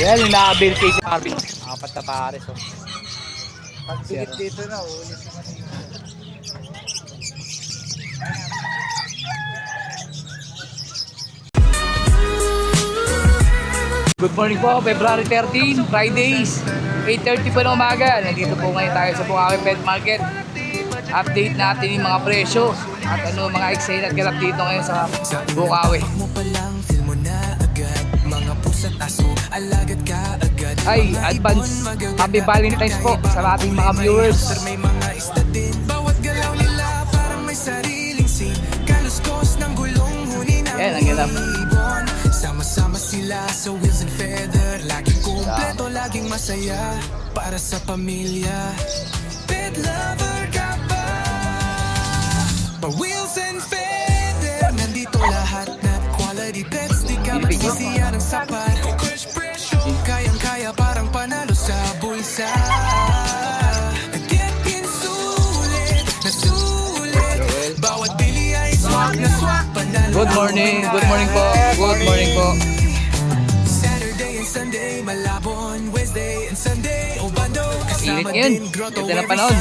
Yan, yung naka-bail case ng Arvin. Apat na pares, oh. Pag sigit dito na, ulit mo na. Good morning po, February 13, Fridays, 8:30 po ng umaga. Nandito po ngayon tayo sa Bukawi Pet Market. Update natin yung mga presyo at ano mga excited ganap dito ngayon sa Bukawi. Ay, advance Happy Valentine's po sa ating mga viewers. Yan, ang ganap. Sama-sama sila sa wheels and feather. Laging kumpleto, laging masaya para sa pamilya. Pet lover ka ba? Pa wheels and feather, nandito lahat na quality pets. Di ka magsisiya ng sapat. Crush presyo, kayang-kaya parang panalo sa bulsa. Get in sulit na sulit. Bawat bili ay swak na swak. Good morning po. Good morning po. Saturday and Sunday, Malabon, Wednesday and Sunday, Obando, Init ngayon. Ganda na panahon.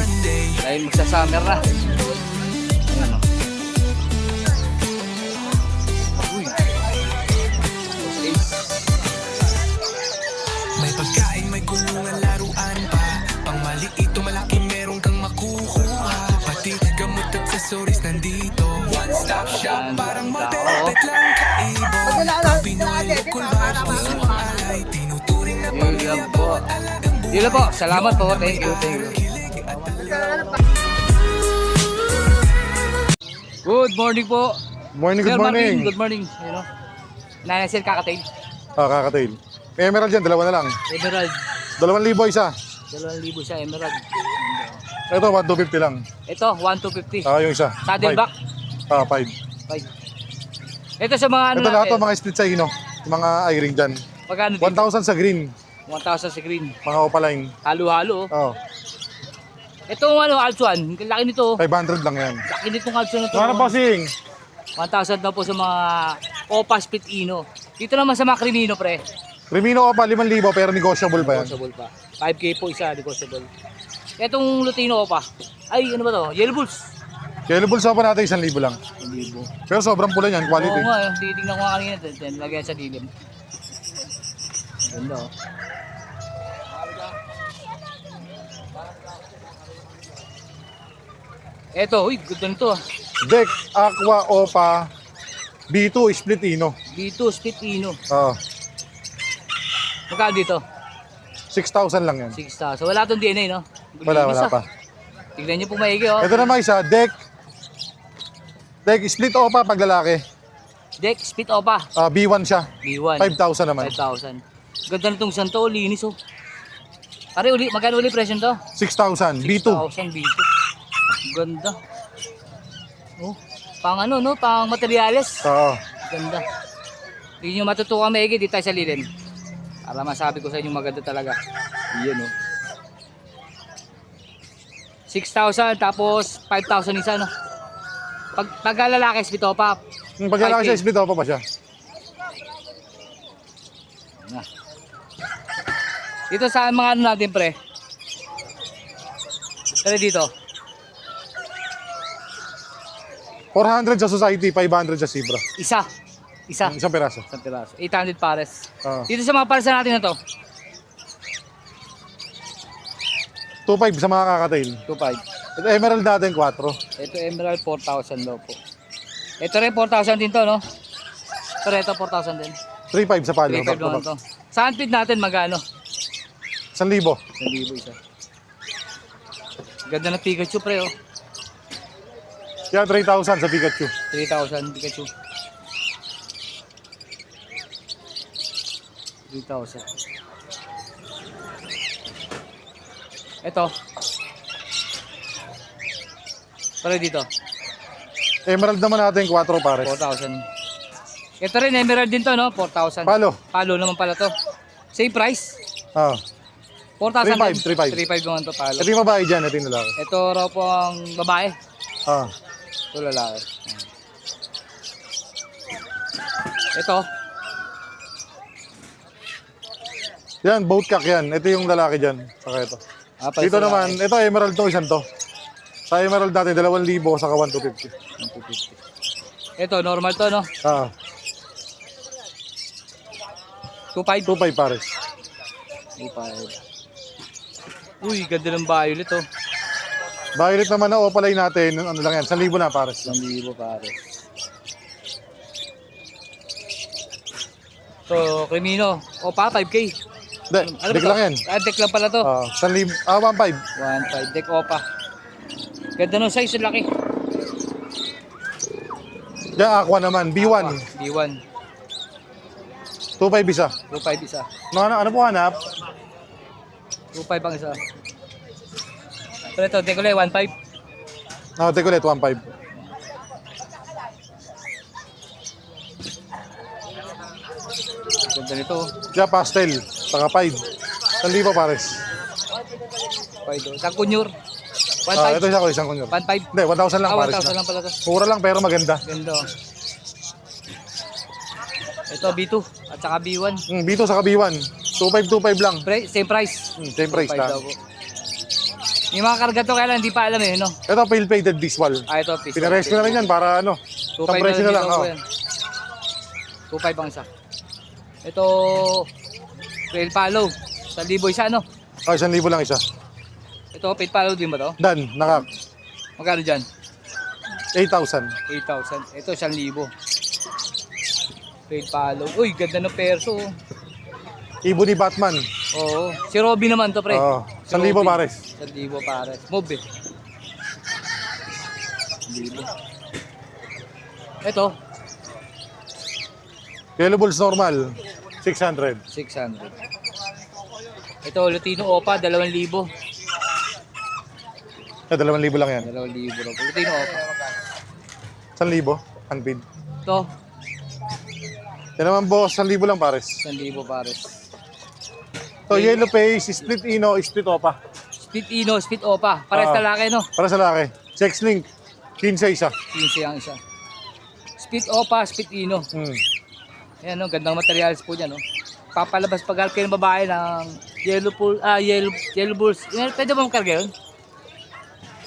Dahil magsa-summer na. Ayan, oh. Uy. May pagkain, may kulungan, laruan pa. Pang maliit o malaki, meron kang makukuha. Pati gamot at accessories nandito. One-stop shop, parang mapepet lang kaibon. Pinoy local vibes, puso ang alay. Tinuturing na pamilya bawat alagang buhay. Yun lang po. Salamat po. Thank you. Good morning po. Morning, Sir good morning. Marvin, good morning. Ayun, oh. Nanay Sir Kakatail. Kakatail. May emerald dyan, dalawa na lang. Emerald. 2,000 isa. 2,000 siya, Emerald. Ito, 1,250 lang. Ito, 1,250. Yung isa. Saddleback. 5. 5. Ito sa mga ano Ito lahat natin. ng mga split sa ino. Yung mga eye-ring dyan. Magkano dito? 1,000 sa green. 1,000 sa green. Mga opaline. Halo-halo. Oh, Itong ano, Alsuan. Laki nito. 500 lang yan. Laki nitong Alsuan na to. Ano po, Sing? 1,000 daw po sa mga Opa Split Ino. Dito naman sa mga Crimino, pre. Remino Opa, 5,000 pero negotiable pa yan. Negotiable pa. 5K po isa, negotiable. Itong Lutino Opa. Ay, ano ba to? Yellow Bulls. Yellow Bulls Opa natin, 1,000 lang. 1,000. Pero sobrang pula yan, Oo quality. nga, titignan ko nga kanina. Lagyan sa dilim. Ganda, oh. Eto, uy, ganda nito, ah. Deck, Aqua, Opa, B2, split ino. B2 Split Ino. Oh, Magkano dito? 6,000 lang yan. 6,000. Wala tong DNA, no? Wala Linis, ah. pa. Tignan niyo po maigi, oh. Ito naman isa, Deck, split Opa pag lalaki. Deck, Split Opa. B1 siya. B1. 5,000 naman. 5,000. Ganda nitong santo, linis, oh. Pare, magkano uli presyo nito? 6,000. B2. 6,000 B2. Ganda. Oh, pang ano, no? Pang materyales. Oo. Ganda. Hindi nyo matutukan maigi, di tayo sa lilim. Para masabi ko sa inyo maganda talaga. Yan, oh. 6,000 tapos 5,000 isa, no? Pag lalaki, split pa. Pag lalaki siya, split Opa pa siya. Na. Dito sa mga ano natin, pre. Tara dito. 400 sa society, 500 sa Zebra. Isa. Isang peraso. Isang piraso. 800 pares. Oo. Dito sa mga pares natin na to. 2,500 sa mga kakatail. 2,500. Ito emerald natin, 4. Ito emerald 4,000 daw po. Ito rin 4,000 din to, no? Pero ito 4,000 din. 3,500 sa palo. 3,500 naman to. Sa handfeed natin magano? 1,000. 1,000 isa. Ganda ng Pikachu, pre, oh. Yan, 3,000 sa Pikachu. 3,000 Pikachu. 3,000. Ito. Pero dito, Emerald naman natin, 4 pares. 4,000. Ito rin, emerald din to, no? 4,000. Palo. Palo naman pala to. Same price. Ah. 4,000. 3,500. 3,500 naman to palo. Ito yung babae dyan, ito yung lalaki. Ito raw po ang babae. Ah. Ito lalaki. Ito. Yan, boat cock yan. Ito yung lalaki dyan. Saka ito. Pares Dito na naman, ito emerald to, isang to. Sa emerald natin, 2,000 saka 1,250. 150. Ito, normal to, no? Ah, 2.5. 2,500 pares. 2.5. Uy, ganda ng violet, oh. Violet naman na opalay natin, ano lang yan, 1,000 na pares. 1,000 pares. So, Crimino. Opa, 5K. Hindi, deck lang yan. Deck lang pala to. 1,000, 1,500. 1.5. Deck Opa. Ganda ng size, ang laki. Diyan, aqua naman, B1. B1. 2,500 isa. 2.5 isa. Ano po hanap? 2.5 ang isa. Pero ito, deck ulit, 1.5. No, take ulit, 1,500. Ganda nito, oh. Diyan, pastel, saka 5. 1,000 pares. 5. Isang kunyur. Ito 1.5. isang kunyo. 1.5. Hindi, 1,000 lang pares 1,000 na. lang pala to. Mura lang pero maganda. Ganda, oh. Ito, B2. At saka B1. B2 saka B1. 2,525 lang. Same price. Same price 2.5 na. daw po. Yung mga karga to, kaya lang hindi pa alam eh, no? Ito, pale faded visual. Ito, piece. Pinares ko na rin yan para ano. 2.5 Isang presyo na lang. dito Oh. po yan. 2.5 ang isa. Ito, Trail Palo. 1,000 isa, no? 1,000 lang isa. Ito, Trail Palo din ba to? Dan, nakak. Magkano dyan? 8,000. 8,000. Ito, 1,000. Trail Palo. Uy, ganda ng perso. Oh. Ibo ni Batman. Oo. Si Robby naman to, pre. Oo. Si 1,000 Robby. pares. 1,000 pares. Move eh. 1,000. Ito, Yellow Bulls normal. 600. 600. Ito, Lutino Opa, 2,000. 2,000 lang yan. 2,000 raw. Lutino Opa. 1,000. Unpaid. Ito, Yan naman boss, 1,000 lang pares. 1,000 pares. So yellow face, split ino, split opa. Split Ino, Split Opa. Pares Ah. talaki, no? Para sa laki. Sex link. 15 isa. 15 ang isa. Split Opa, Split Ino. Ayan, no? Gandang materials po dyan, no? Papalabas pag kayo ng babae ng yellow bulls. Pwede ba makarga yun?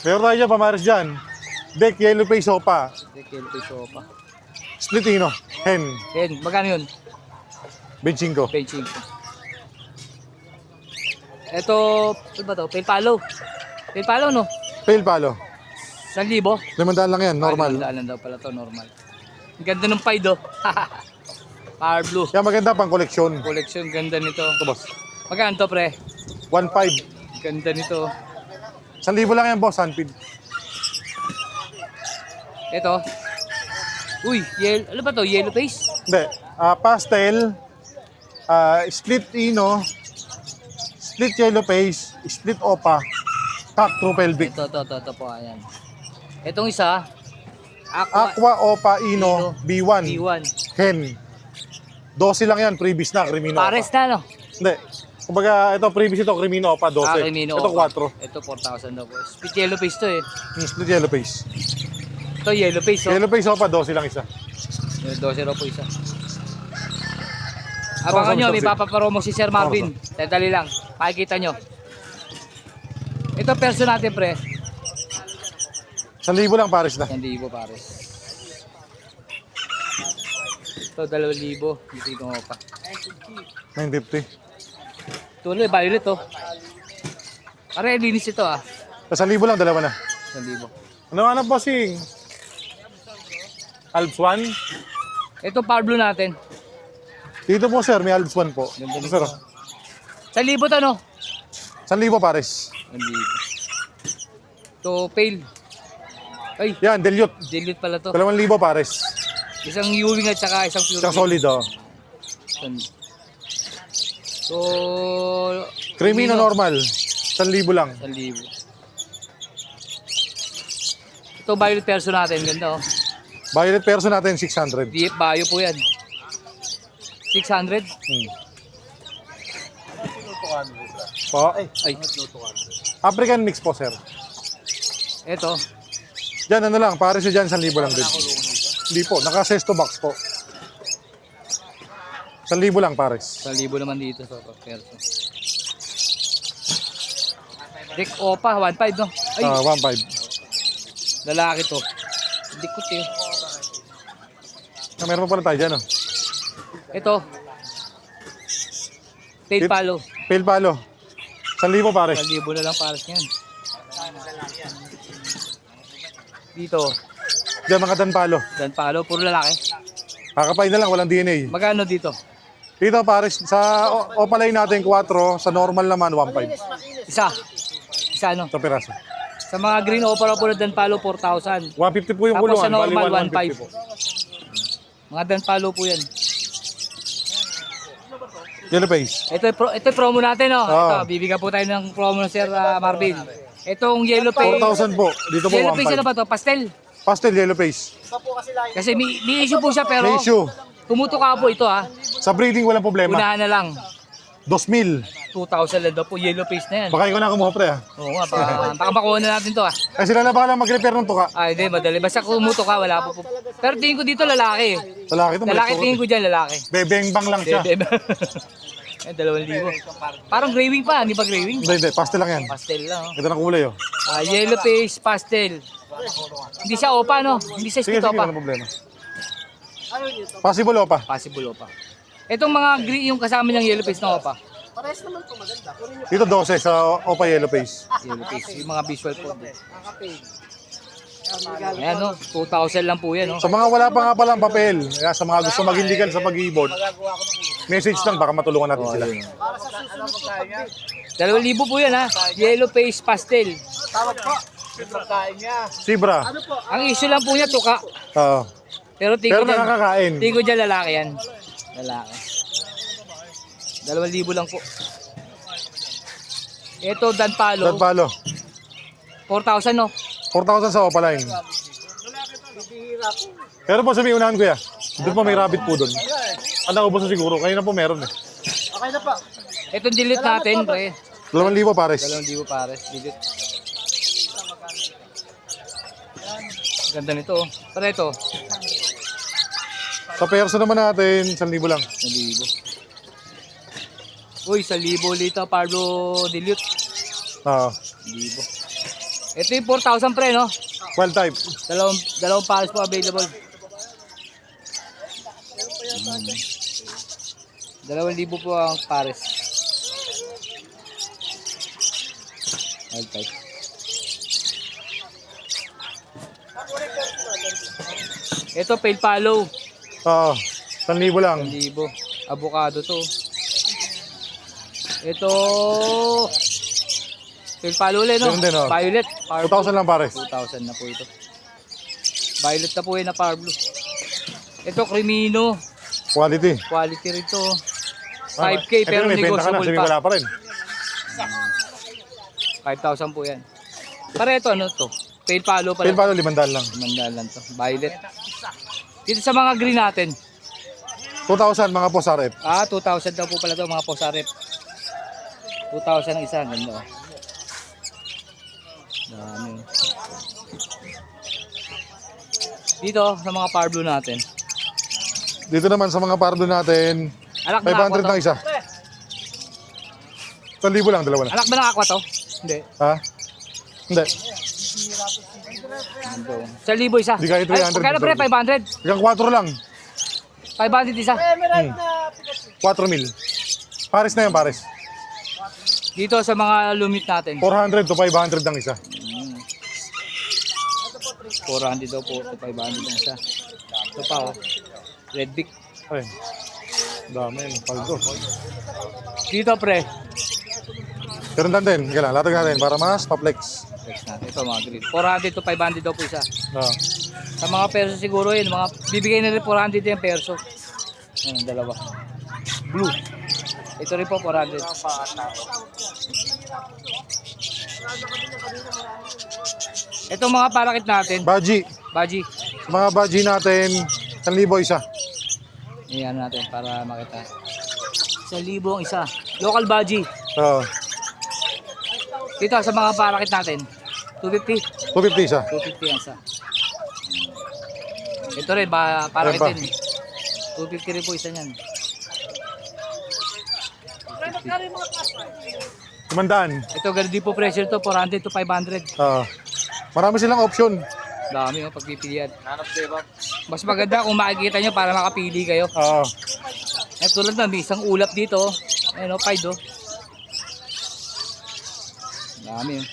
Meron tayo dyan, pamares dyan. Deck, yellow face, opa. Yellow face Opa. Split ino. Hen. Ayan, magkano yun? Benching ko. Benching. Ito, ano ba to? Pale Palo. Pale Palo, no? Fail palo. 1,000. 500 lang yan, normal. Dalan daw pala to, normal. Ang ganda ng Pied, oh. Power Blue. Yan maganda pang koleksyon. Collection, ganda nito. Ito boss. Magkano to, pre? 1,500. Ganda nito. 1,000 lang yan boss, handpid. Ito. Uy, ano ba to? Yellow face? Hindi. Pastel. Split ino. Split yellow face. Split opa. Cock true pelvic. Ito po, ayan. Itong isa, Aqua opa ino. B1. B1. Hen. 12 lang yan, previous na, Crimino Pares opa. na, no? Hindi. Kumbaga, ito previous ito, Crimino opa, 12. Crimino Ito Opa. 4. Ito, 4,000 daw po. Split yellow face to, eh. Split yellow face. Ito, yellow face, oh. Yellow face opa, 12 lang isa. 12 raw po isa. Abangan nyo, may papapromo si Sir Marvin. Dali lang, makikita nyo. Ito, perso natin, pre. 1,000 lang pares na. 1,000 pares. Ito, 2,000. Dito mo pa. 950. Tuloy, violet, oh. Pare, linis ito, ah. Sa 1,000 lang, dalawa na. 1,000. Ano hanap bossing? Alps 1? Ito, power blue natin. Dito po sir, may Alps 1 po. Ganda Sir, nito. 1,000 to, no? 1,000 pares. 1,000. Ito, pale. Ay, Yan, dilute. dilute pala to. 2,000 pares. Isang Ewing at saka isang pure. Tsaka solid oh. So, Crimino normal. 1,000 lang. 1,000. Ito, violet perso natin. Ganda, oh. Violet perso natin, 600. DF Bio po yan. 600. Po. Ay, African mix po sir. ito. Diyan ano lang, pares siya dyan, 1,000 lang din. Hindi po, naka-sesto box po. 1,000 lang pares. 1,000 naman dito sa perso. Dick Opa, 1.5 no? Ay, 1,500. lalaki to. Dikot eh. Meron pa pala tayo dyan, oh. Ito. Tail palo. Pale palo. 1,000 pares. 1,000 na lang pares niyan. Dito, Diyan mga dan palo. dan palo, puro lalaki. Kakapay na lang, walang DNA. Magkano dito? Dito pares, sa opaline natin 4, sa normal naman 1,500. Isa. Isa ano? Sa piraso. Sa mga green opera po na dan palo, 4,000. 150 po yung Tapos kulungan. sa normal, bali 1,500 po. Mga dan palo po yan. Yellow face. Ito yung promo natin, no? Oo. Ito, bibigyan po tayo ng promo ng Sir Marvin. Itong yellow face. 4,000 po. Dito po Yellow face ano 1,500. ba to? Pastel. Pastel yellow face. Kasi may issue po siya pero May issue. tumutuka po ito ha. Sa breeding walang problema. Unahan na lang. 2,000. 2,000 lang daw po yellow face na yan. Baka ikaw na kumuha pre ah. Oo nga, baka makuha na natin to ha. Ay sila na baka lang mag-repair ng tuka. Ay, hindi, madali. Basta kumutuka, wala po. Pero tingin ko dito lalaki. Lalaki ito. Lalaki tingin ko dyan, lalaki. Bebeng-bang lang siya. Bebe. Eh, 2,000. Parang gray wing pa, hindi pa gray wing. Hindi. Pastel lang yan. Pastel lang. Oh. Ito na kulay oh. Yellow face, pastel. Hindi siya opa, no? Hindi siya Sige, split sige. opa. Walang problema. Possible pa. Possible opa. Itong mga green, yung kasama niyang yellow face na opa. Dito 12 sa Opa Yellow Face. Yellow face, yung mga visual po. Ayan, no? 2,000 lang po yan, no? Sa mga wala pa nga palang papel, kaya sa mga gusto maging legal sa pag-ibon, message lang baka matulungan natin sila. 2,000 po yan, ha? Yellow face, pastel. Sibra. Ang issue lang po niya, tuka. Oo. Pero Pero dyan, nakakakain. tingin ko dyan lalaki yan. Lalaki. 2,000 lang po. Ito, Dan Palo. Dan palo. 4,000, no? 4,000 sa Opa line. Pero po sabi unahan kuya, doon po may rabbit po doon. Ang naubos na siguro, kayo na po meron eh. Itong delete natin, pre. 2,000 pares. 2,000 pares. Delete. Ganda nito, oh. Pero ito, Sa perso naman natin, 1,000 lang. 1,000. Uy, 1,000 lito, Pablo Dilute. Oo. 1,000. Ito yung 4,000 pre, no? Wild type. Dalawang pares po available. 2,000 po ang pares. Wild type. Ito, pale follow. Oo. 1,000 lang. 1,000. Avocado to. Ito, pale follow ulit, no? Ganun din, oh. Violet. Power 2,000 lang pares. 2,000 na po ito. Violet na po yun na power blue. Ito, Crimino. Quality. Quality rito. 5K Ito pero may benta ka na, negotiable sabi pa. wala pa rin. 5,000 po yan. Para ito, ano to? Pale follow pala. Pale palo, 500 lang. Mandalan to. Violet. Dito sa mga green natin. 2,000 mga po sa rep. 2,000 daw po pala to mga posarep. 2,000 ang isa. Ganda. Oh. Dami. Dito sa mga power blue natin. Dito naman sa mga pardo natin, Anak ba 500 lang isa. 1,000 lang, dalawa na. Anak ba ng aqua to? Hindi. Ha? Hindi. Ando. 1,000 isa. Hindi kaya 300. Magkano pre? 500? Hanggang 4 lang. 500 isa. 4,000. Pares na yan, pares. Dito sa mga lumit natin. 400 to 500 lang isa. 400 daw po. 500 ang isa. Ito pa oh. Red Beak. Ay. Dami yun, paldo. Dito pre. Pero natin, kailan, latag natin para mas pa-flex. Next natin. Ito mga green. 400 to 500 daw po isa. Ah. Sa mga perso siguro yun. Mga, bibigay na rin 400 yung perso. Ayan, dalawa. Blue. Ito rin po 400. Ito mga parakit natin. Baji. Baji. Sa mga baji natin, 1,000 isa. Iyan natin para makita. 1,000 ang isa. Local baji. Oo. Dito sa mga parakit natin. 250. 250 isa. 250 ang isa. Ito rin, parakit Ayan pa. din. 250 rin po isa niyan. Limandaan. Ito, ganun din po presyo ito, 400 to 500. Marami silang option. Dami yung pagpipilian. Mas maganda kung makikita nyo para makapili kayo. Tulad na, may isang ulap dito. Ayun o, 5 o. Dami yun.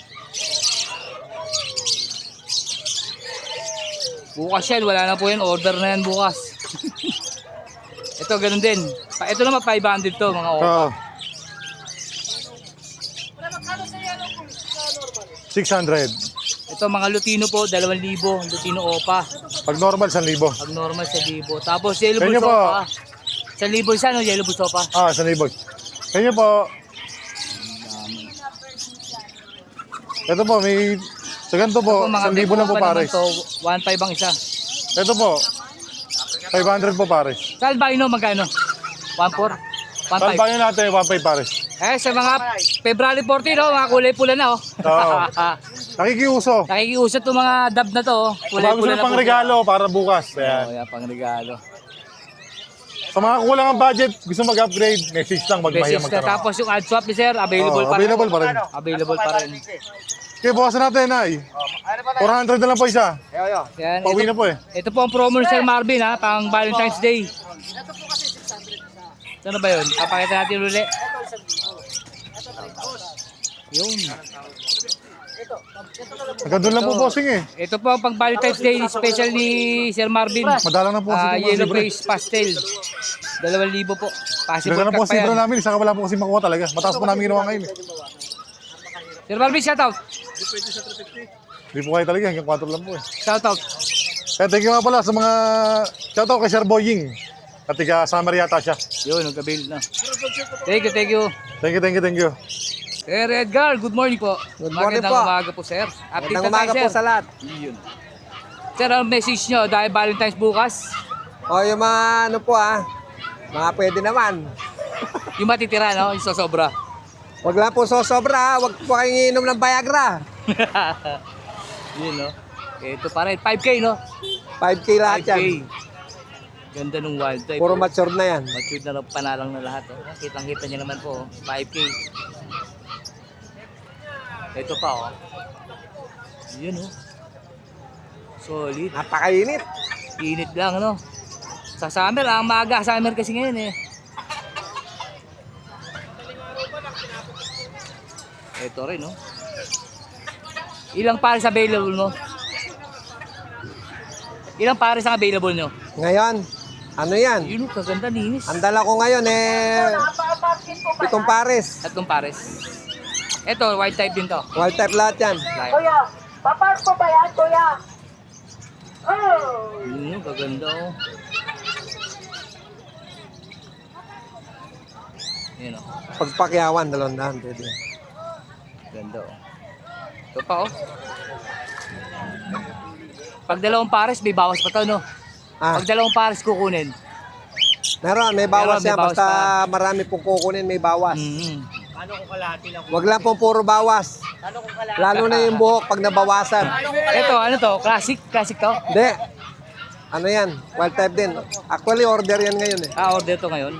Bukas yan, wala na po yan. Order na yan bukas. Ito, ganun din. Ito naman 500 to, mga opa. 600. Ito, mga Lutino po, 2,000. Lutino opa. Pag normal, 1,000. Pag normal, 1,000. Tapos, yellow Ganyan bulls po. opa. 1,000 isa, no? Yellow bulls opa. 1,000. Kanya po. Ito po, may... Sa ganito po, 1,000 lang po pares. 1,500 ang isa. Ito po, 500 po pares. Salbino, magkano? 1,400? 1,500. Talbayan natin, 1,500 pares. Sa mga February 14, no? Mga kulay pula na, oh. Oo. Nakikiuso. Nakikiusap itong mga dab na to, oh. Kulay Kung gusto pula ng na pang po. regalo para bukas. Oo, Ayan. yan, pang regalo. Sa mga kulang ang budget, gusto mag-upgrade, message lang, magmahiyang Message na. magtanong. Tapos yung ad swap ni sir, available pa rin. Available pa rin. Available pa rin. Okay, bukasan natin, ay. 400 na lang po isa. Yan, Pauwi ito, na po eh. ito po ang promo ni Sir Marvin, ha, pang Valentine's Day. Ano ba yun? Papakita natin ulit. Yun. Hanggang doon lang po, bossing eh. Ito po ang pang Valentine's Day special ni Sir Marvin. Madalang na po kasi itong mga Yellow libre. face pastel. 2,000 po. Possible Sila na po cut pa kasi yan. namin, saka wala po kasi makuha talaga. Mataas po namin ginawa ngayon eh. Sir Marvin, shoutout. Hindi po kayo talaga, hanggang 4 lang po eh. Shoutout. Kaya thank you nga pala sa mga shoutout kay Sir Boying. At tiga summer yata siya. Yun, nag-avail na. Thank you, thank you. Thank you. Sir Edgar, good morning po. Good morning Magandang po. umaga po, sir. Update Magandang na umaga tayo, po sir. sa lahat. Yun. Sir, ang message nyo dahil Valentine's bukas, O yung mga ano po mga pwede naman. yung matitira, no? Yung sosobra. Wag lang po sosobra, wag po kayong inom ng Viagra. Yun, no? Ito pa rin. 5K, no? 5K lahat 5K. yan. Ganda nung wild type. Puro mature na yan. Matured na panalang na lahat. Oh. Kitang-kita niya naman po. Oh. 5K. Ito pa, oh. Yun, oh. Solid. Napakainit. Init lang, ano? Sa summer, ang maaga. Summer kasi ngayon, eh. Ito rin, no? Ilang pares available, no? Ilang pares ang available nyo? Ngayon, ano yan? Yun, kaganda, linis. Ang dala ko ngayon 7 pares. 3 pares. Ito, white type din to. Wild type lahat yan. Live. Kuya, papas po ba yan, kuya? Oh! Yun, kaganda, oh. Yun, oh. Pagpakyawan, 200 pwede. Ganda, oh. Ito pa, oh. Pag 2 pares, may bawas pa to, no? Pag 2 pares kukunin. Meron, may bawas Meron, may yan. bawas Basta pa. marami pong kukunin, may bawas. Mm-hmm. Wag lang pong puro bawas. Lalo na yung buhok pag nabawasan. Ito, ano to? Classic? Classic to? Hindi. Ano yan? Wild type din. Actually, order yan ngayon eh. Order to ngayon.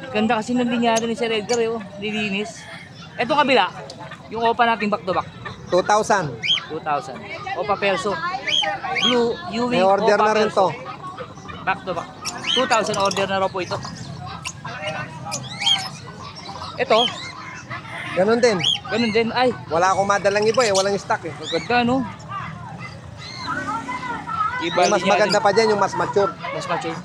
Ganda kasi ng linyado ni Sir Edgar, eh, oh. Nilinis. Ito kabila, yung opa nating back to back. 2,000. 2,000. Opa perso. Blue, Ewing, May order opa na rin perso. to. Back to back. 2,000 order na raw po ito. Ito, Ganon din. ganun din. Ay, Wala akong madalang iba eh. Walang stock eh. maganda, no? Iba Yung mas linyado. maganda pa dyan, yung mas mature. Mas mature.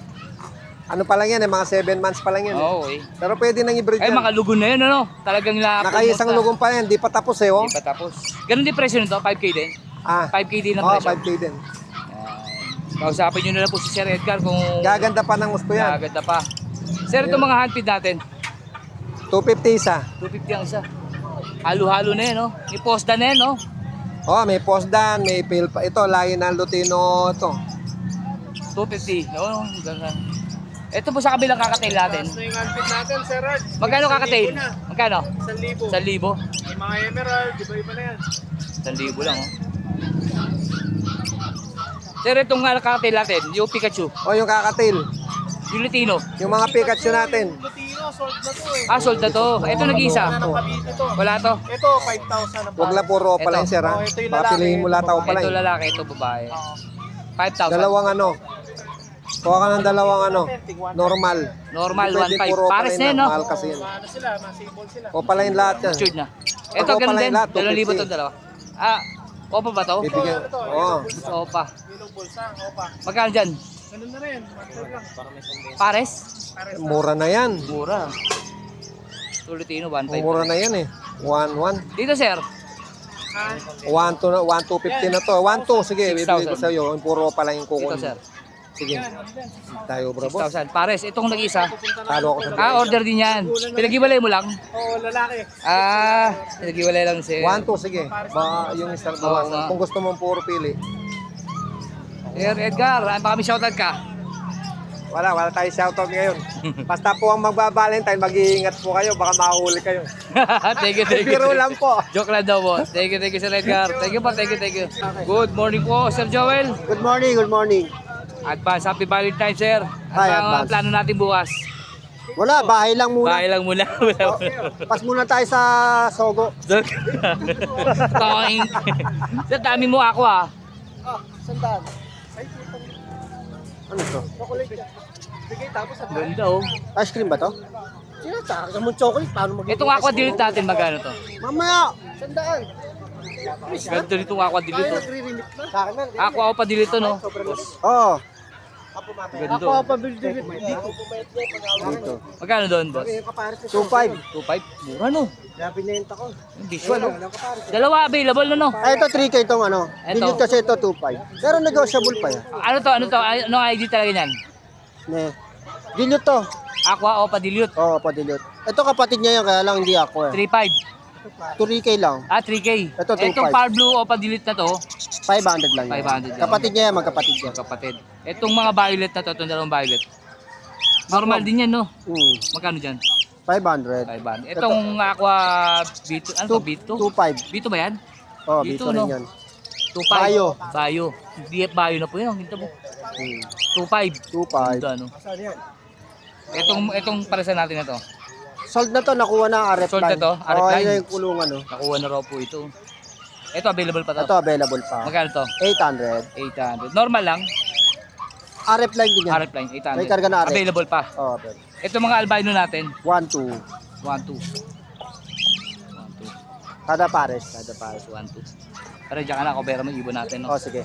Ano pa lang yan eh, mga 7 months pa lang yan. Oo, Eh. eh. Pero pwede nang i-breed Ay, yan. makalugon na yun, ano? Talagang Nakaisang lugong pa yan, di pa tapos eh oh. Hindi pa tapos. Ganun din presyo nito, 5K din. 5K din ang oh, presyo. 5K din. Kausapin nyo na lang po si Sir Edgar kung Gaganda pa ng gusto yan. gaganda pa. Sir, itong mga handfeed natin, 250 isa. 250 ang isa. Halo-halo na yan, no? May posda na yan, no? Oh, may posdan, may pale pa. Ito, lahi ng Lutino to. 250. No, ganda. Ito po sa kabilang kakatail natin. Yung handpid natin, Sir Art. Magkano kakatail? Magkano? 1,000. 1,000. Yung mga emerald, iba-iba na yan. 1,000 lang, oh. Sir, itong kakatail natin, yung Pikachu, Oh, yung kakatail. yung Lutino. Yung mga Pikachu natin. Lutino. sold na to eh. Ah, sold na to. Ito nag-isa. Wala nang Cavite to. Wala to. Ito, 5,000 ang Huwag lang puro Ito. pala yun, sir, ha? Oh, ito yung Baka lalaki. piliin mo lahat ako pala Ito yun. lalaki, ito babae. Oo. 5,000. Dalawang ano. Kuha ka ng dalawang ano. Normal. Normal, Hindi pwede 1.5. puro Pares pala na yun, yun, no? Mahal kasi yun. Ano sila, masibol sila. O pala yung lahat yan. Matured na. Ito, Ako ganun pala din. yung lahat, 2,000 250. itong dalawa. Ah, opa ba to? Bibigyan. Oo. Opa. Yellow bulsa, opa. Magkano dyan? Ganun na rin, 1,000 lang. Pares? Mura na yan. Mura. Tulutino, 1.5. Mura na yan eh. 1,1. Dito, sir. 1,250 na to. 1,2. Sige, 6,000. bibigay ko sa'yo. Yung puro pala yung Dito, kukunin. sir. Sige. Tayo, bro, boss. 6,000. Pares. Itong nag-isa. Talo ako sa Ah, order din yan. Pinag-iwalay mo lang? Oo, lalaki. Ah, pinag-iwalay lang sir. 1,2, sige. Ba, yung isa Oo bawasan. nga. Kung gusto mong puro pili. Sir Edgar, baka may shoutout ka. Wala tayo shoutout ngayon. Basta po ang magba-Valentine, mag-iingat po kayo. Baka mahuli kayo. Thank you. Biro lang po. Joke lang daw, boss. Thank you, Sir Edgar. Thank you. Good morning po, Sir Joel. Good morning. Advance, happy Valentine, sir. Hi, Ano ang advance. plano natin bukas? Wala, bahay lang muna. Bahay lang muna. Pas muna tayo sa Sogo. Toing. Sir, dami mo ako ah. Sandaan. Ano to? Ganda oh. Ice cream ba to? Sinasaka sa mong chocolate. Paano mag- Itong aqua dilute natin, magkano to? Mamaya! Sandaan. Ganda nitong aqua dilute to. Nagre-remit na. Sa akin na. Aqua pa dilute to, no? Oo. Ganda. Ako pa build dito. Dito. Magkano doon, boss? 2.5. 2.5? Mura no. Kaya binenta ko. Visual oh. Dalawa available na no. Ay, ito 3K itong ano. Ito. Dilute kasi ito 2.5. Pero negotiable pa yan. Ano to? Anong ID talaga niyan? Ne. Dilute to. Aqua o pa dilute? Oo, pa dilute. Ito kapatid niya yan, kaya lang hindi ako eh. 3.5. 3K lang. Ah, 3K. Ito, 2.5. Itong Power Blue o pa dilute na to, 500 lang yan. 500 lang. Kapatid niya yan, magkapatid niya. kapatid. Itong mga violet na to, itong dalawang violet. Normal din yan, no? Magkano dyan? 500. 500. Itong Aqua B2, ano to? B2? 2.5. B2 ba yan? Oh, Dito, dito no? rin yan. 2.5. Bayo. Bayo. DF Bayo na po yun. Ginto mo. 2.5. 2.5. Ganda, no? Itong paresa natin na to. Sold na to, nakuha na ang RF Sold na line. to? RF Oo, line? yun yung kulungan. No? Nakuha na raw po ito. Ito, available pa to. Ito available pa. Magkano to? 800. 800. Normal lang. RF line din yan. RF line, 800. May karga na RF. Available pa. Oh, available. Ito mga albino natin. 1, 2. 1, 2. Kada pares. Kada pares, 1, 2. Pero dyan ka na, kubera mo, ibon natin. No? Oh, sige.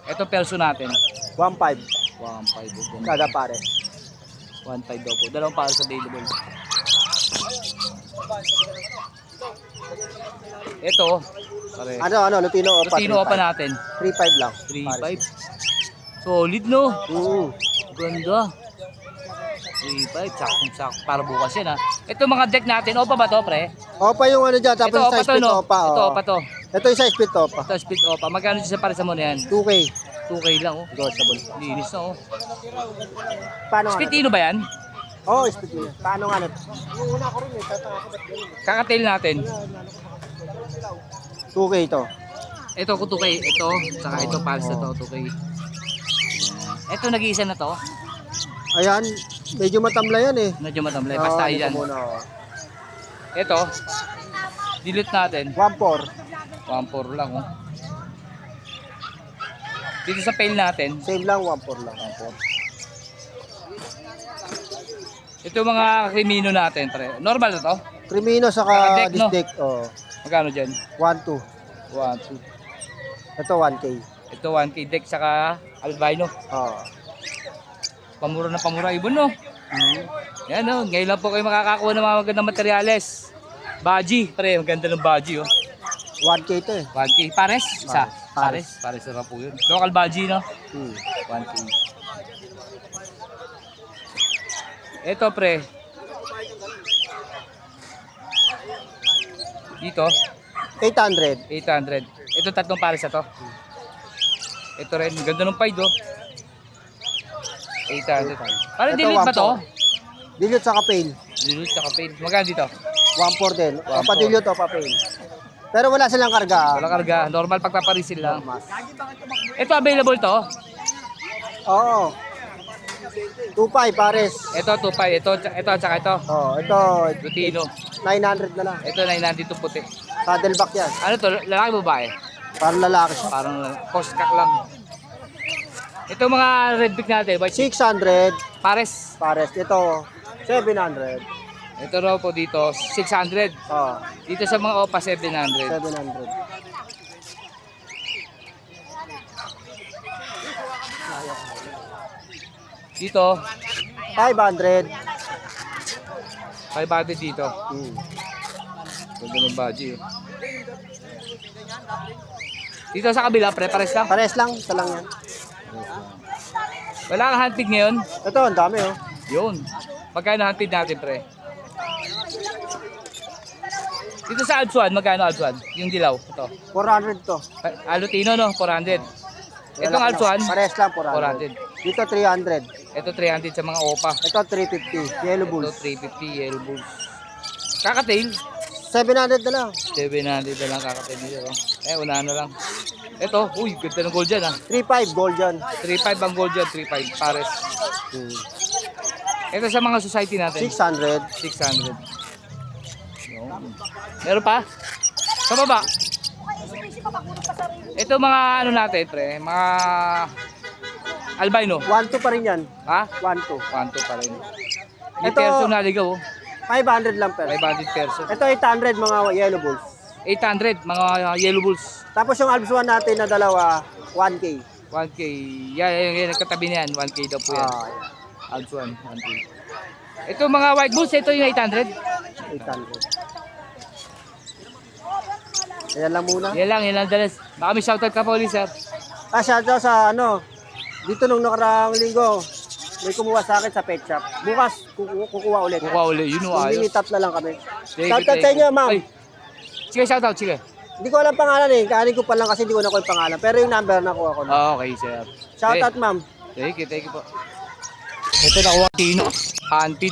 Ito perso natin. 1.5. 1.5. Kada pares. 1.5 daw po. Dalawang pares available. Ito, pare. Ano, Lutino Opa. Lutino pa natin. 3.5 lang. 3.5. Solid, no? Pares. Ganda. 3.5. Saktong-sakto. Para bukas yan, ha? Ito mga deck natin. Opa ba to, pre? Opa yung ano dyan. Tapos Ito, opa size to, split no? Opa. Ito, oh. opa to. Ito yung size split Opa. Ito, split opa. Magkano siya para sa mo na yan? 2K. 2K lang, oh. Negotiable. Linis na, oh. Paano nga? Spitino ba yan? Oo, split yun. Paano nga? Yung una ko rin eh. Tatanga ko ba't ganun? Kakatail natin. 2K ito. Ito ko 2K. Ito, saka ito pares na to, 2K. Ito nag-iisa na to. Ayan, medyo matamlay yan eh. Medyo matamlay. Basta yan. Ito, dilute natin. 1.4. 1.4 lang, oh. Dito sa pail natin, Same lang, 1.4 lang. 1.4. Ito mga krimino natin, pre. Normal na to? Crimino Saka saka deck, no? disdeck. Oh. Magkano dyan? 1.2. 1, 2. Ito 1K. Ito 1K deck saka albino. Oh. Pamura na pamura ibon, no? Yan, no? Ngayon lang po kayo makakakuha ng mga magandang materyales. Baji, pre. Maganda ng baji, oh. 1K ito eh. 1K. Pares? Isa? Pares. Pares na po yun. Local baji, no? 1K. Ito, pre. Dito, 800. 800. Ito tatlong pares na to. Ito rin, ganda ng pied, oh. 800. Parang Ito, delete ba to? 1.4. Dilute saka pail. Delete tsaka paid. Magkano dito? 1.4 din. 1.4. Opa dilute, opa pail. Pero wala silang karga. Wala karga. Normal pagpaparisil lang. Ito available to? Oo. 2.5 pares. Ito, 2.5. Ito, at saka ito. Oh, ito Lutino. 900 na lang. Ito, 900 ito puti. Saddleback yan. Ano to? Lalaki babae? Para lalaki siya. Parang postkak lang. Ito mga red beak natin. White 600 pares. pares. Ito 700. Ito raw po dito, 600. Oh, Dito sa mga opa, 700. 700. Dito, 500. 500 dito. Hmm. Ganda ng badge eh. Dito sa kabila, pre-pares lang. Pares lang, ito lang yan. Wala kang handpid ngayon? Ito, ang dami oh. Yun. Magkano handpid natin, pre? Dito sa Alpsuan, magkano Alpsuan? Yung dilaw, ito. 400 to. Alutino, no? 400. Itong Alpsuan, Pares lang, 400. 400. Dito 300. Ito 300 sa mga opa. Ito 350. Yellow Ito bulls. 350, yellow bulls. Kakatail, 700 na lang. 700 na lang kakatail nito. Una na lang. Ito, uy, ganda ng gold dyan ah. 3.5 gold yan. 3.5 ang gold dyan, 3.5 pares. Hmm. Ito sa mga society natin, 600. 600. Yun. Meron pa? Sa baba. Ito mga ano natin, pre, mga albino. 1.2 pa rin yan. Ha? 1.2. 1-2 pa rin. Yung Ito- perso naligaw, oh. 500 lang per. 500 perso. Ito 800 mga yellow bulls. 800, mga yellow bulls. Tapos yung Alps 1 natin na dalawa, 1K. 1K. Yan, nagkatabi na yan. 1K daw po yan. Ah, yan. Alps 1, 1K. Ito mga white bulls, ito yung 800. 800. Ayan lang muna. Yan lang dalas. Baka may shoutout ka pa ulit, sir. Shoutout sa ano, dito nung nakaraang linggo, may kumuha sa akin sa pet shop. Bukas, kukuha ulit. Kukuha ulit, yun o ayos. Limitat na lang kami. Thank you, Shoutout thank sa you. inyo, ma'am. Ay, sige, shoutout, sige. Hindi ko alam pangalan eh. Kaanin ko pa lang kasi hindi ko nakuha yung pangalan. Pero yung number nakuha ko na. Okay, sir. Shoutout, ma'am. Thank you po. Ito nakuha Tino. Handpid.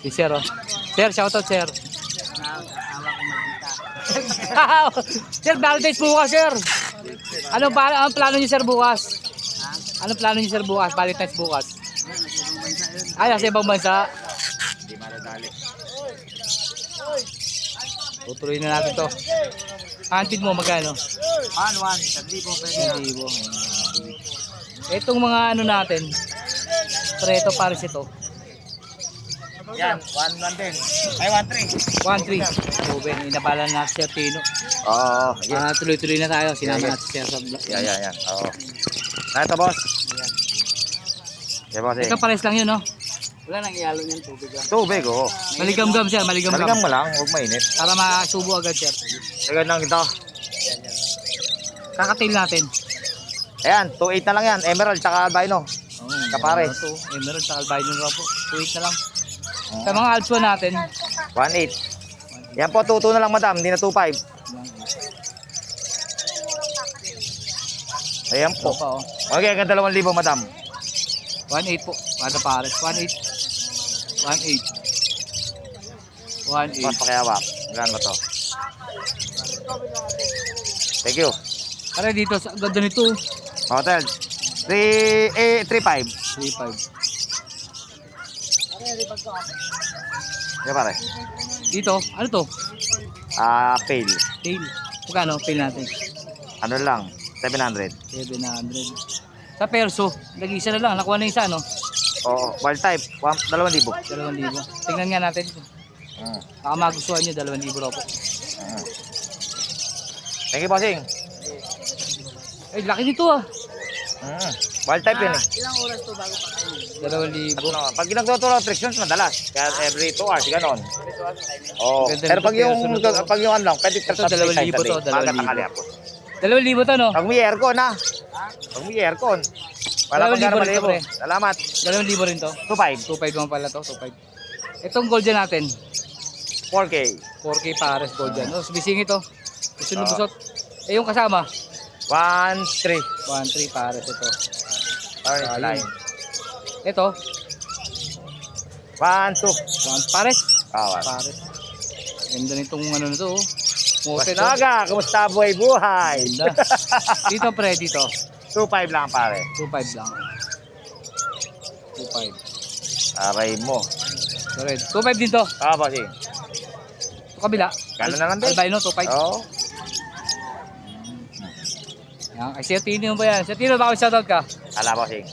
Si sir, oh. Sir, shoutout, sir. Sir, Valentine's bukas, sir. Anong plano niyo, sir, bukas? Anong plano niyo, sir, bukas? Valentine's bukas. Ay, nasa ibang bansa. Hindi maladali. Tutuloy na natin to. Handpid mo, magkano? 1,000. 1,000. Itong mga ano natin, preto pares ito. Yan, 1-1 din. Ay, 1-3. 1-3. Ruben, inabalan na si Sir Tino. Oo. Tuloy-tuloy na tayo. Sinama natin si Sir sa vlog. Yan. Oo. Ito, boss. Yan, boss. Ito pares lang yun, no? Wala nang iyalo niyan, tubig lang. Tubig, oo. Maligam-gam, sir. Maligam-gam. Talagang mo lang, huwag mainit. Para masubo agad, sir. Talagang lang ito. Kakatail natin. Ayan, 2.8 na lang yan. Emerald, tsaka albino. Kapares. Ito, emerald sa albino na po. 2.8 na lang. Sa mga Alps 1 natin, 1.8. Yan po, 2.2 na lang, madam. Hindi na 2.5. Ayan ito po. pa, oh. Okay, hanggang 2,000, madam. 1.8 po. Kada pares. 1.8. 1.8. 1.8. Mas pakiawak. Gano'n ba to? Thank you. Para dito, sa ganda nito. Hotel. 3.5. 3.5. Yan pare. Dito, ano to? Pale. Tail. Magkano? Tail natin. Ano lang? 700. 700. Sa perso, nag-isa na lang. Nakuha na isa, no? Oo. Wild type. 2,000. 2,000. Tingnan nga natin. Baka magustuhan nyo, 2,000 raw po. Thank you, bossing. Ay, laki nito ah. Wild type yun eh. 2,000. Ano, pag ginagtuturo restrictions, madalas. Kaya every 2 hours, ganon. Oo. Ganda Pero nito, pag yung ano lang, pwede Ito, 2,000 to, 2,000. Magat tanghali ako. 2,000 to, no? Pag may aircon ha. Pag may aircon. Wala pang 2,000 gana rin to, malibo. pre. Salamat. 2,000 rin to. 2.5. 2.5 naman pala to, 2.5. Itong gold dyan natin, 4K. 4K pares gold dyan. Oh, bising ito. Gusto nyo busot. Eh, yung kasama, 1.3. 1.3 pares ito. Orange Ayun. line. Ito, 1.2. pares. Kawan. Pares. Ganda nitong ano na to. Mose to. Naga, kumusta buhay-buhay? Ganda. Dito pre, dito. 2.5 lang pare. 2.5 lang. 2.5 2.5. Aray mo. Ito rin. 2.5 din to. Bossing. Ito kabila. Gano'n na lang din. Albino, 2.5. Oo. Yan. Ay, Sir Tino ba yan? Sir Tino, baka shoutout ka? Ala, bossing.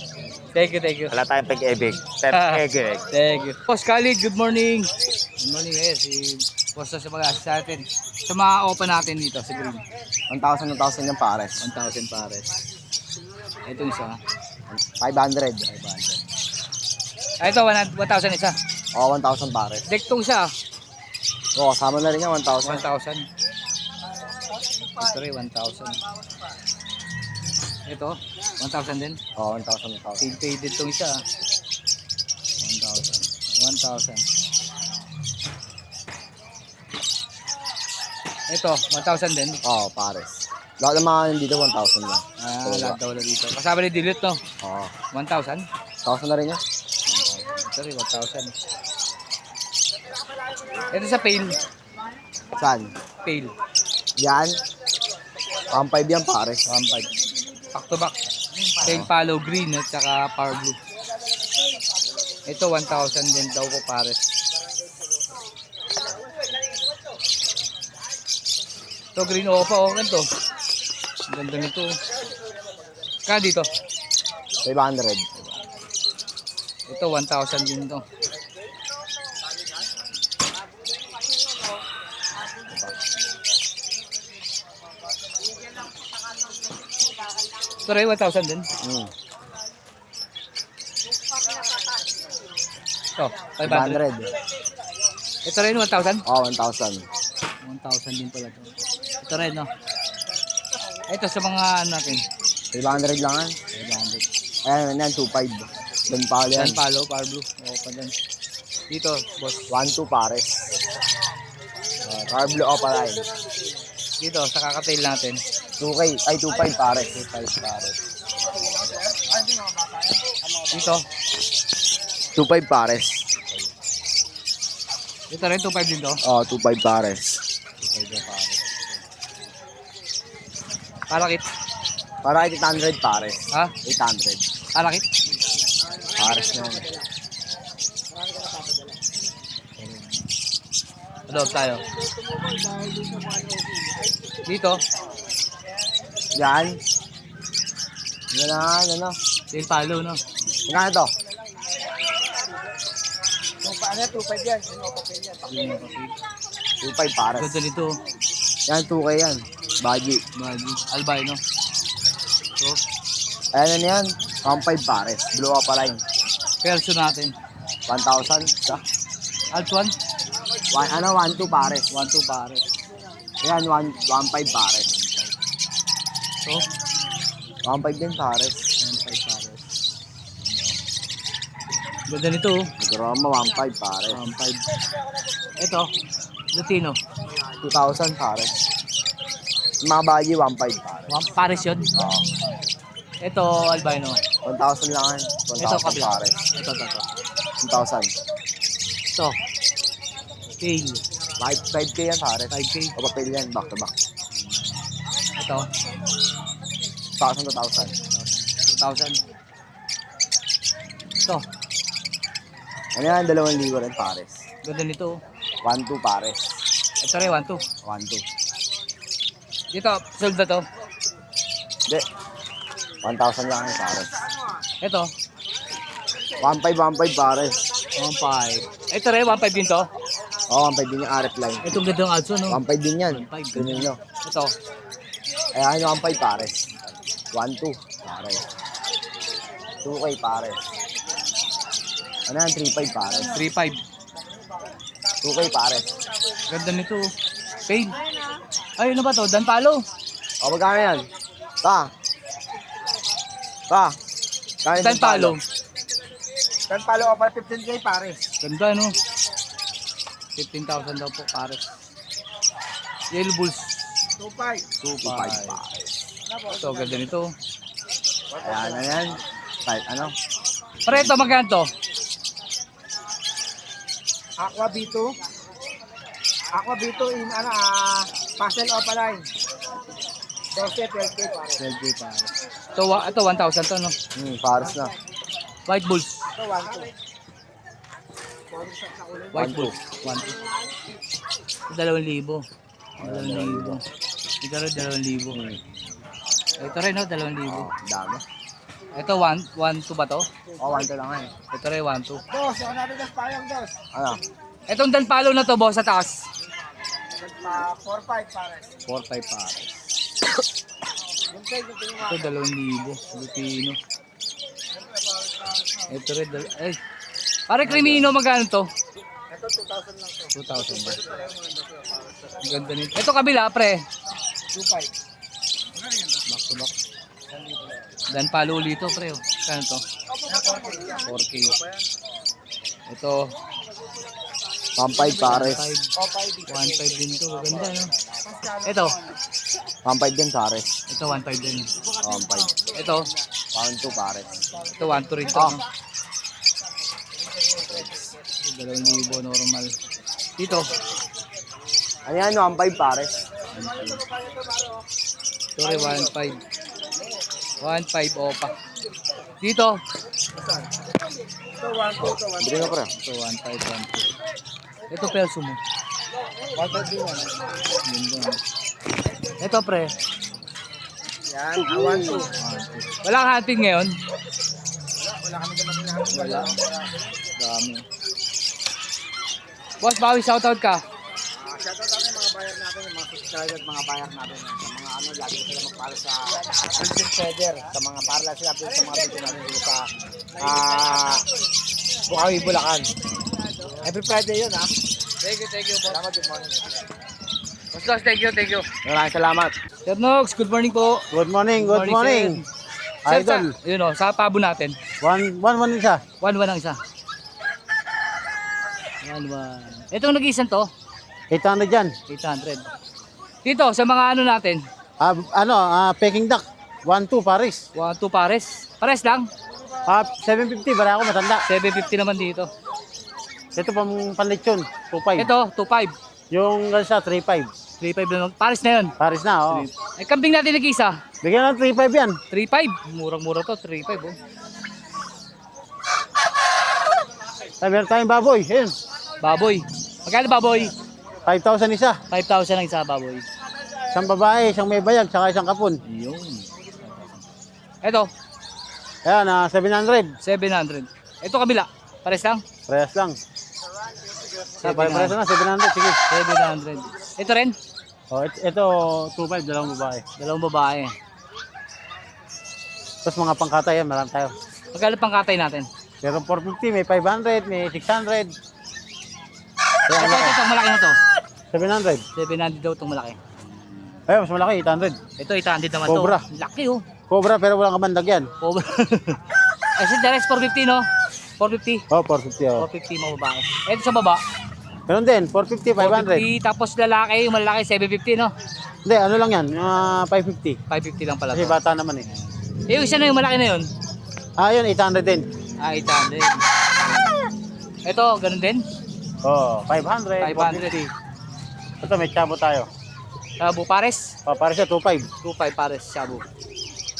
Thank you, thank you. Wala tayong pag-ebig. Pag-ebig. Thank you. Boss Khalid, good morning. Good morning, eh. Si Boss sa mga sa atin. Sa mga open natin dito sa green. 1,000 yung pares. 1,000 pares. Ito isa. 500. Ay, ito, 1,000 isa. O, 1,000 pares. Dektong siya. O, kasama na rin yan, 1,000. 1,000. Ito rin, 1,000. Ito, 1,000 din. O, 1,000. Faded itong isa. 1,000. Ito, 1,000 din. O, pares. Lahat ng mga dito, 1,000 lang. Lahat daw na dito. Kasama rin dilute, no? O, 1,000. 1,000 na rin yan. Sorry, 1,000. Ito sa pail. Saan? Pail. Yan. 1,500 yan, pares. 1,500. Back to back. Pail palo green at saka power blue. Ito 1,000 din daw po pares. Ito green opa, oh. Ganito. Ganda nito. Kaya dito. 500. Ito 1,000 din to. Ito rin 1,000 din. Ito 500. 500. Ito rin 1,000. O, 1,000. 1,000 din pala to. Ito rin, no? Ito sa mga ano natin. 500 lang yan. 500. Ayan, yan, 2,500. Doon pa yan. Yan palo, power blue. O, pa dyan. Dito, boss. 1,200 pares. Power blue o pala yun. Dito, sa kakatail natin. 2K, ay 2,500 pares. 2,500 pares. Dito. 2,500 pares. Dito rin, 2,500 din to. O, 2,500 pares. 2,500 pares. Palakit. Para 800 pares. Ha? 800. Palakit. Pares na yun. Loob tayo. Dito, Yan. Yan na, ano. tail palo, no? Magkano to? 2,500 pares. Ganda nito. Yan, 2K yan. Baji. Albino. So, Ayan na yan. 1,500 pares. Blue up line. perso natin. 1,000. Sa? Alt 1, 1,200 pares. 1,200 pares. Yan, 1,500 pares. So, 1,500 din pares. 1,500 pares. Ganda nito, oh. Nagroma, 1,500 pares. 1,500. Ito, Latino. 2,000 pares. Yung mga baji, 1,500 pares. Pares yun. Oo. Ito, albino. 1,000 lang yan. Ito, 1,000 kabila. pares. Ito. 1,000. Ito. Tail. 5K yan pares. 5K. O papel yan, back to back. Ito, 1,000 to 1,000. 2,000. Ito, Ano yan, 2,000 rin pares. ganda nito. 1,200 pares. Ito rin, 1,200. 1,200. Dito, sold na to. Hindi. 1,000 lang yan pares. Ito, 1,500 pares. 1,500. Ito rin, 1,500 din to. Oo, 1,500 din yung RF line. Itong gandang also, no? 1,500 din yan. 1,500. Ganun nyo. Ito, Ayan yung 1,500 pares. 1,200 pares. 2K pares. Ano yan, 3,500 pares. 3,500. 2K pares. Ganda nito. Paid. Ay, ano ba to? Dan palo. O, magkano yan? Pa. Kaya Dan palo. Dan palo o para 15K pares. Ganda, no? 15,000 daw po, pares. Yellow Bulls. 2,500 pares. Ito, ganda nito. Ayan na yan. Kahit ano. Pero ito, magkano to? Aqua B2. Aqua B2 in Pastel Opaline. 12, 12K pares. 12K pares. Ito, 1,000 to, no? Pares na. White Bulls. Ito, 1-2. White Bulls. 1, 2. 2,000. 2,000. Ito rin 2,000. Ito rin, no? 2,000. Dami. Ito, 1, 2 ba to? 1 lang eh. Ito rin, 1, 2. Dos, ako natin ng payang dos. Ano? Itong danpalo na to, boss, sa taas. 4-5 pares. 4-5 pares. Ito, 2,000. Filipino. Ito rin, ay. Pare Crimino, magkano to? Ito, 2,000 lang to. 2,000 ba? Ang ganda nito. Ito kabila, pre. 2-5. Back to back. Dan palo ulit ito, pre. Kano to? 4K. Ito, 1-5 pares. 1.5 din to. Maganda, no? Ito, 1-5 din pares. ito 1.5 din. 1-5. Ito, 1-2 pares. ito 1.2 rin to, no? 2,000 normal. Dito, Ano yan? 1-5 pares. ito rin 1.5. 1.5 opa. Dito, Ito, 1-2. Bili na pre. ito 1.5, 1.2. Ito perso mo. 1-5 din yan. Ganda, no? Ito, pre. Yan, 1-2. Wala kang hunting ngayon? Wala kami naman hinahanap. Wala. Dami. Boss, bawi shoutout ka. Shoutout natin mga buyer natin, yung mga subscriber at mga buyer natin. Sa mga ano, lagi sila magpala sa Content Trader. Sa mga parla sila sa mga video natin dito sa Bukawi, Bulacan. Every Friday yun, ha? Thank you, boss. Salamat, good morning. Boss, thank you. Maraming salamat. Sir Nox, good morning po. Good morning, good morning. Sir, Idol. yun o, sa pabo natin. 1-1 isa. 1-1 ang isa. 1-1. Itong nag-iisan to, 800 yan. 800. Dito, sa mga ano natin, Peking duck. 1-2 pares. 1-2 pares. Pares lang. 750, bara ako matanda. 750 naman dito. Ito pang panlitsyon, 2.5. Ito, 2.5. Yung gansa, 3.5. 3.5 na lang. Pares na yun. Pares na, oh. Ay, kambing natin nag-isa. Bigyan ng 3.5 yan. 3.5. Murang-mura to, 3.5 oh. Meron tayong baboy. Ayun. Baboy. Magkano baboy? 5,000 isa. 5,000 ang isa baboy. Isang babae, isang may bayag, saka isang kapon. Yun. Ito, Ayan, 700. 700. Ito kabila. Pares lang? Prayas lang. Prayas na, 700. Sige. 700. Ito rin? Oh, ito 2.5, dalawang babae. Dalawang babae. Tapos mga pangkatay yan, marami tayo. Magkano pang katay natin? Meron 450, may 500, may 600. Ito, itong malaki na to. 700. 700 daw itong malaki. Ayun, mas malaki, 800. Ito, 800 naman Cobra. to. Laki oh. Cobra pero walang kamandag yan. Cobra. Kasi the rest 450 no? 450. Oh, 450 oh. 450 mga babae. Ito sa baba. Meron din, 450, 500. 450, tapos lalaki, yung malaki 750 no? Hindi, ano lang yan, 550. 550 lang pala Kasi to. bata naman eh. Yung isa na yung malaki na yun. Yun, 800 din. 800. Ito, ganun din. Oh, 500, 500. 450. Ito, may chabo tayo. Shabu pares. Pares siya, 2.5. 2.5 pares, shabu.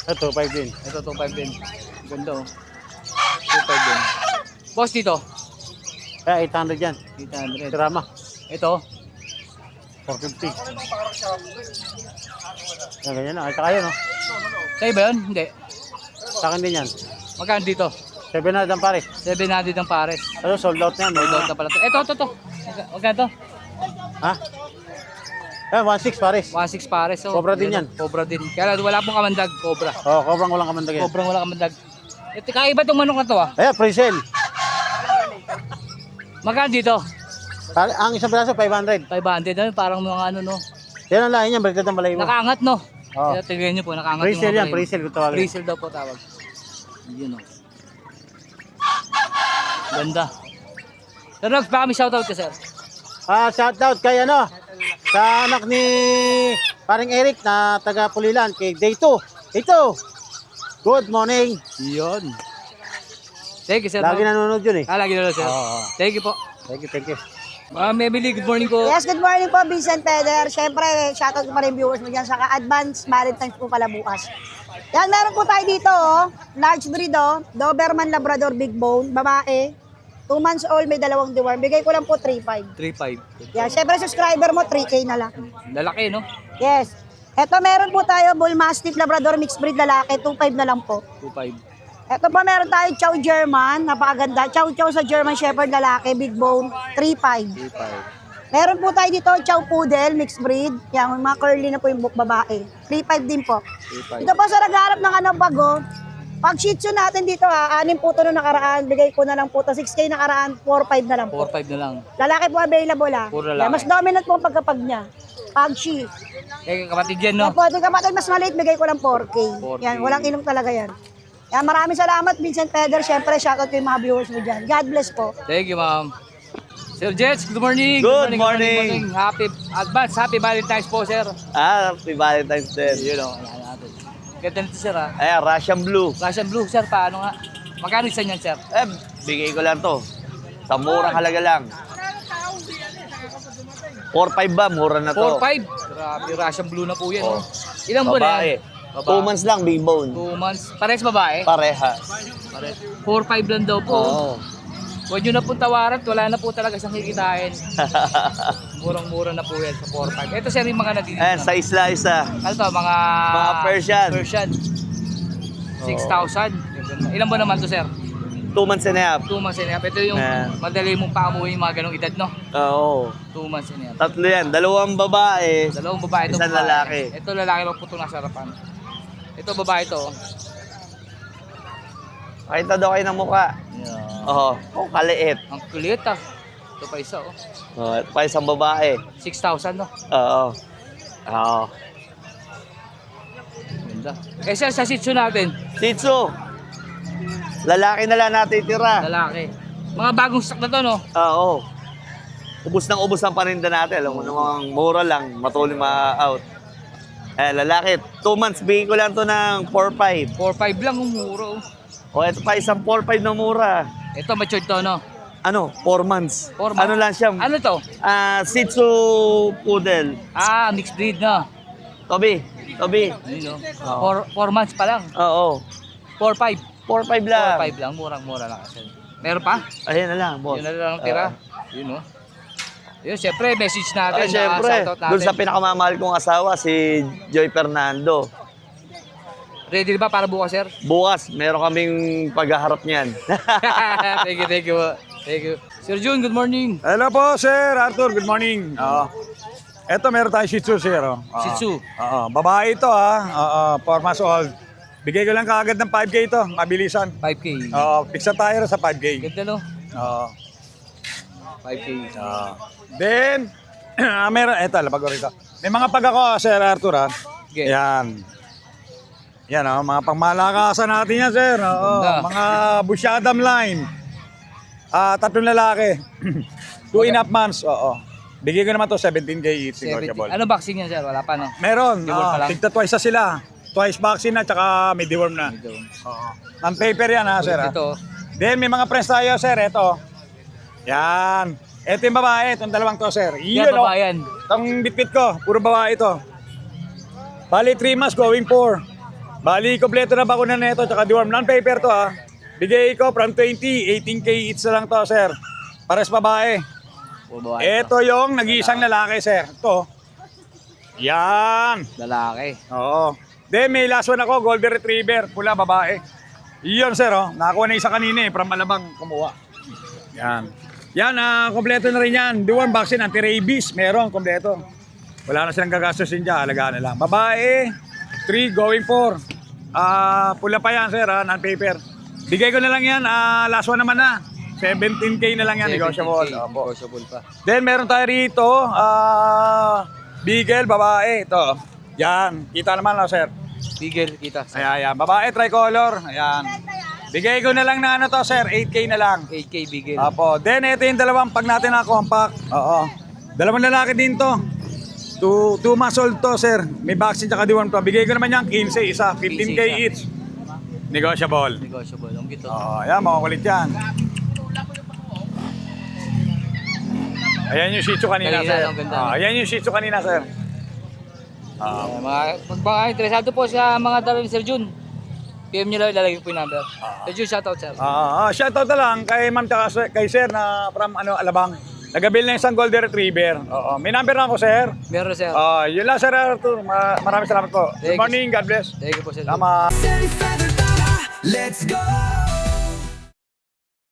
Ito, 2.5 din. Ito, 2.5 din. Ganda oh. 2.5 din. Boss dito. Kaya 800 yan. 800. Drama. Ito. 450. Yan, ganyan na. Ay, saka yun, oh. Sa'yo ba yun? Hindi. Sa akin din yan. Magkano dito? 700 ang pare. 700 ang pares. Ano, sold out na yan. Sold out na pala to. Ito. Magkano to? Ha? Eh, 1.6 pares. 1.6 pares. Oh. Cobra din yan. Cobra din. Kaya wala pong kamandag. Cobra. Oh, kobrang walang kamandag yan. Cobrang wala kamandag. Ito, kaiba itong manok na to ah. Ayan, pre-sale. Magkano dito? Ang isang piraso, 500. 500 na parang mga ano no. Yan ang lahin niyan, baliktad ng balay mo. Nakaangat no. Oh. Kaya tingnan niyo po, nakaangat Pre-sale yan, mga pre-sale ko tawagin. Pre-sale daw po tawag. Yun o. Ganda. Sir Rox, baka may shoutout ka sir. Shout out kay sa anak ni paring Eric na taga Pulilan, kay Day 2. Ito. Good morning. Yun. Thank you sir. Lagi nanonood yun eh. Lagi na sir. Oo. Thank you po. Thank you. Ma'am Emily, good morning po. Yes, good morning po, Vincent Peder. Siyempre, shoutout ko pa rin viewers mo dyan. Saka advance Valentine's po pala bukas. Yan, meron po tayo dito, oh. Large breed, oh. Doberman Labrador Big Bone, babae. 2 months old, may 2 deworm. Bigay ko lang po 3.5. 3.5. Yan, syempre subscriber mo, 3K na lang. Lalaki, no? Yes. Eto, meron po tayo, Bull Mastiff Labrador Mixed Breed lalaki, 2.5 na lang po. 2.5. Eto pa, meron tayo Chow German, napakaganda. Chow sa German Shepherd lalaki, Big Bone, 3.5. 3.5. Meron po tayo dito, Chow Poodle, mixed breed. Yan, mga curly na po yung babae. 3.5 din po. 3.5. Ito po sa nagharap ng bago. Pag Shih Tzu natin dito 6 po ito na nakaraan. Bigay ko na lang po ito. 6K nakaraan, 4.5 na lang po. 4.5 na lang. Lalaki po available Puro lalaki. Yan, mas dominant po ang pagkapag niya. Pag Shih. Eh, kapatid yan, no? Pwede kapatid mas maliit, bigay ko lang 4K. 4K. Yan, walang ilong talaga yan. Yan, maraming salamat Vincent Feder. Siyempre, shoutout ko yung mga viewers mo dyan. God bless po. Thank you, ma'am. Sir Jets, good morning. Good morning. Happy Valentine's po, sir. Happy Valentine's Day. Yun, o. Ayan natin. Ganda nito, sir, ha? Ayan, Russian Blue. Russian Blue, sir. Paano nga? Magkano isa niyan, sir? Bigay ko lang to. Sa murang halaga lang. 4.5 ba? Mura na to. 4.5. Grabe, Russian Blue na po yan, Oh. oh. Ilang buwan na Babae. yan? 2 months lang, big bone. 2 months. Pares babae? Pareha. Pares. 4.5 lang daw po. Oo. Huwag nyo na pong tawaran, wala na po talaga siyang kikitain. Murang-mura na po yan sa 4.5. Ito sir yung mga nandito. Ayan, sa isla-isa. Ano to? Mga Persian. Persian. 6,000. Ilan ba naman to sir? 2 months and a half. 2 months and a half. Ito yung Ayan. madali mong paamuhin yung mga ganong edad, no? Oo. 2 months and a half. 3 yan. 2 babae. 2 babae ito. Isang lalaki. Ito lalaki lang po itong nasa harapan. Ito babae ito. Pakita daw kayo ng mukha. Yeah. Oo. Oh, kaliit. Ang kulit ah. Ito pa isa oh. Oh, ito pa isang babae. 6,000 no? Oo. Oo. Ganda. Eh sir, sa Shih Tzu natin, Shih Tzu. Lalaki na lang natitira. lalaki. Mga bagong stock na to no? Oo. Ubus ng paninda natin. Alam mo namang mura lang. Matuloy ma-out. Eh, lalaki. 2 months. Bigyan ko lang to ng 4.5. 4.5 lang ang mura oh. O, ito pa isang 4.5 na mura. Ito matured to no? Ano? 4 months. 4 months. Ano lang siya? Ano to? Shih Tzu Poodle. Ah, mixed breed na. Toby. Yun no? 4 months pa lang. Oo. 4.5. 4.5 lang. 4.5 lang, murang-mura lang kasi. Meron pa? Ayan na lang, boss. Yun na lang ang tira. Yun no? Yun, syempre, message natin. Ay, syempre. shoutout natin. Doon sa pinakamamahal kong asawa, si Joy Fernando. Ready ba para bukas, sir? Bukas, meron kaming paghaharap niyan. Thank you. Thank you. Sir Jun, good morning. Hello po, Sir Arthur. Good morning. Eto, meron tayong Shih Tzu, Sir. Shih Tzu. Babae ito, 4 months old. Bigay ko lang kaagad ng 5K ito. Mabilisan. 5K. Pizza tayo sa 5K. Ganda no? Oo. 5K. Then, meron, eto, labag ko rito. May mga pag ako, Sir Arthur, ha. Okay. Yan. Yan, mga pangmalakasan natin yan, Sir. Ganda. Mga Bushadam line. 3 lalaki. 2.5 months, oo. Bigay ko naman to 17K each. 70. Negotiable. Ano vaccine yan, sir? Wala pa, no? Meron. Deworm pa lang? Tigta twice na sila. Twice vaccine na, tsaka may deworm na. Ito. Ang paper yan, ha, Sir. ha? Ito. Then, may mga friends tayo, Sir. Ito. Yan. Ito yung babae. Itong dalawang to, Sir. Yan, oh. babayan. Itong bitbit ko. Puro babae ito. Bali, 3 months going 4. Bali, kompleto na bakuna na ito. Tsaka deworm. Non-paper to, ha. Bigay ko from 20, 18K each na lang to, Sir. Pares babae. Babae. Ito yung nag-iisang lalaki, Sir. Ito. Yan. Lalaki. Oo. Then may last one ako, Golden Retriever, pula babae. Iyon, Sir, oh. Nakakuha na isa kanina from Malabang kumuha. Yan. Yan, kompleto na rin yan. Deworm vaccine, anti-rabies, meron, kompleto. Wala na silang gagastusin dyan, alagaan na lang. Babae, 3 going 4. Pula pa yan, Sir, non-paper. Bigay ko na lang yan, last one naman na. 17K na lang yan, negotiable. Opo. Negotiable pa. Then meron tayo rito, Beagle, babae. Ito. Yan. Kita naman, Sir. Bigger kita. Ayan. Babae, tricolor. Ayan. Bigay ko na lang na ano to, Sir. 8K na lang. 8K bigger. Apo. Then ito yung dalawang pag natin na compact. Oo. Dalawang lalaki din to. 2 months old to, Sir. May vaccine tsaka deworm to. Bigay ko naman yan 15 isa. 15K each. Negotiable. Negotiable. Ang gito. Oo. Ayan, makukulit yan. Ayan yung Shih Tzu kanina, Kanina, Sir. ang ganda. Ayan yung Shih Tzu kanina, Sir. Pag mga interesado po sa mga dala ni Sir Jun, PM nyo lang, ilalagay ko po yung number. Sir Jun, shoutout sir. Shoutout na lang kay ma'am tsaka kay sir na from Alabang. Nagabil na isang golden retriever. Oo. May number na ako, sir. Meron sir. Yun lang, sir Arthur. Maraming salamat po. Good Thank you. morning. God bless. Thank you po sir. Salamat. Steady feather, let's go.